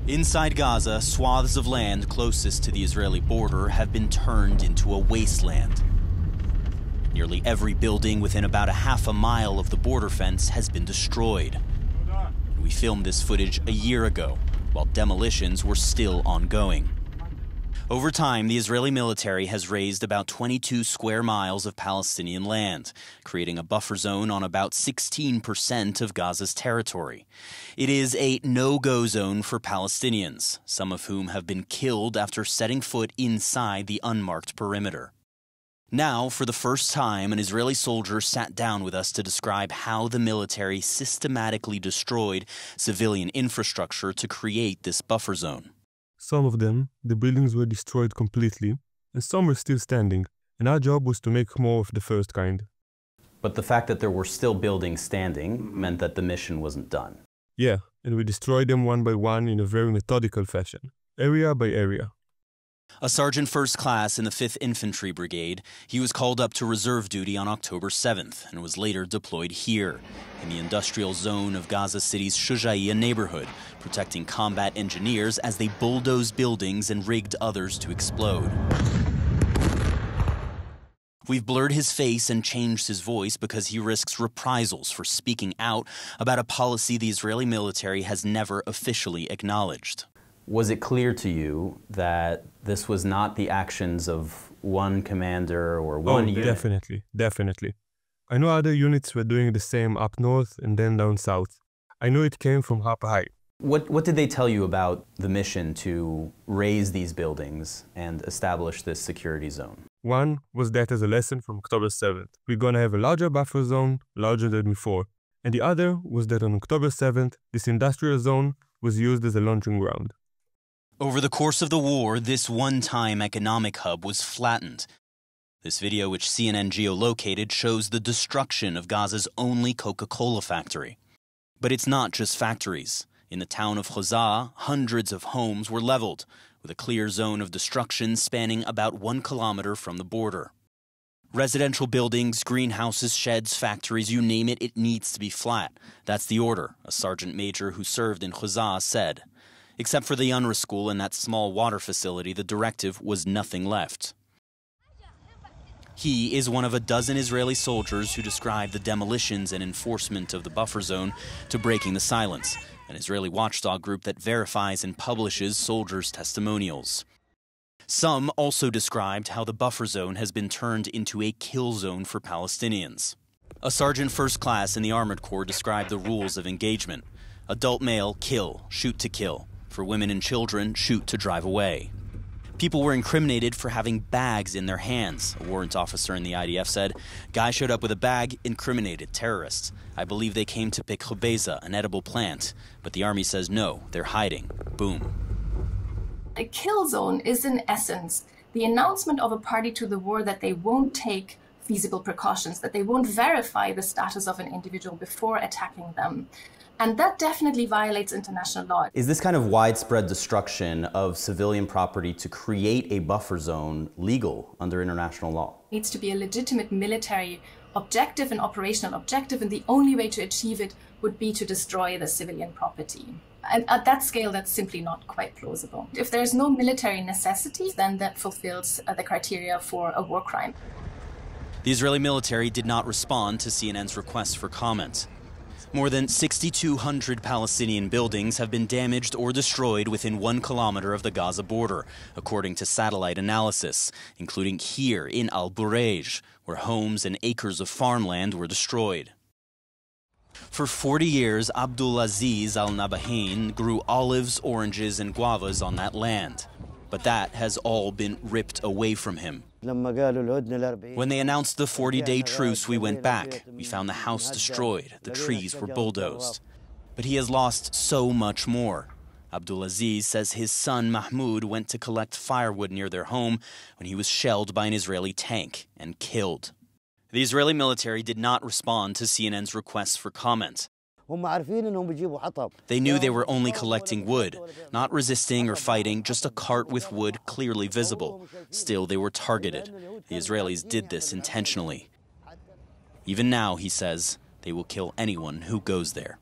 Inside Gaza, swaths of land closest to the Israeli border have been turned into a wasteland. Nearly every building within about a half a mile of the border fence has been destroyed. We filmed this footage a year ago, while demolitions were still ongoing. Over time, the Israeli military has razed about 22 square miles of Palestinian land, creating a buffer zone on about 16% of Gaza's territory. It is a no-go zone for Palestinians, some of whom have been killed after setting foot inside the unmarked perimeter. Now, for the first time, an Israeli soldier sat down with us to describe how the military systematically destroyed civilian infrastructure to create this buffer zone. Some of them, the buildings were destroyed completely, and some were still standing, and our job was to make more of the first kind. But the fact that there were still buildings standing meant that the mission wasn't done. Yeah, and we destroyed them one by one in a very methodical fashion, area by area. A sergeant first class in the 5th Infantry Brigade, he was called up to reserve duty on October 7th and was later deployed here, in the industrial zone of Gaza City's Shujaiya neighborhood, protecting combat engineers as they bulldozed buildings and rigged others to explode. We've blurred his face and changed his voice because he risks reprisals for speaking out about a policy the Israeli military has never officially acknowledged. Was it clear to you that this was not the actions of one commander or one unit? Definitely. I know other units were doing the same up north and then down south. I know it came from up high. What did they tell you about the mission to raise these buildings and establish this security zone? One was that as a lesson from October 7th. We're gonna have a larger buffer zone, larger than before. And the other was that on October 7th, this industrial zone was used as a launching ground. Over the course of the war, this one-time economic hub was flattened. This video, which CNN geolocated, shows the destruction of Gaza's only Coca-Cola factory. But it's not just factories. In the town of Gaza, hundreds of homes were leveled, with a clear zone of destruction spanning about 1 kilometer from the border. Residential buildings, greenhouses, sheds, factories, you name it, it needs to be flat. That's the order, a sergeant major who served in Gaza said. Except for the UNRWA school and that small water facility, the directive was nothing left. He is one of a dozen Israeli soldiers who described the demolitions and enforcement of the buffer zone to breaking the silence, an Israeli watchdog group that verifies and publishes soldiers' testimonials. Some also described how the buffer zone has been turned into a kill zone for Palestinians. A sergeant first class in the Armored Corps described the rules of engagement. Adult male, kill, shoot to kill. For women and children, shoot to drive away. People were incriminated for having bags in their hands, a warrant officer in the IDF said. Guy showed up with a bag, incriminated terrorists. I believe they came to pick khubeza, an edible plant. But the army says no, they're hiding. Boom. A kill zone is in essence the announcement of a party to the war that they won't take feasible precautions, that they won't verify the status of an individual before attacking them. And that definitely violates international law. Is this kind of widespread destruction of civilian property to create a buffer zone legal under international law? It needs to be a legitimate military objective and operational objective, and the only way to achieve it would be to destroy the civilian property. And at that scale, that's simply not quite plausible. If there's no military necessity, then that fulfills the criteria for a war crime. The Israeli military did not respond to CNN's request for comment. More than 6,200 Palestinian buildings have been damaged or destroyed within 1 kilometer of the Gaza border, according to satellite analysis, including here in Al Bureij, where homes and acres of farmland were destroyed. For 40 years, Abdulaziz al-Nabahin grew olives, oranges, and guavas on that land. But that has all been ripped away from him. When they announced the 40-day truce, we went back. We found the house destroyed. The trees were bulldozed. But he has lost so much more. Abdulaziz says his son Mahmoud went to collect firewood near their home when he was shelled by an Israeli tank and killed. The Israeli military did not respond to CNN's requests for comment. They knew they were only collecting wood, not resisting or fighting, just a cart with wood clearly visible. Still, they were targeted. The Israelis did this intentionally. Even now, he says, they will kill anyone who goes there.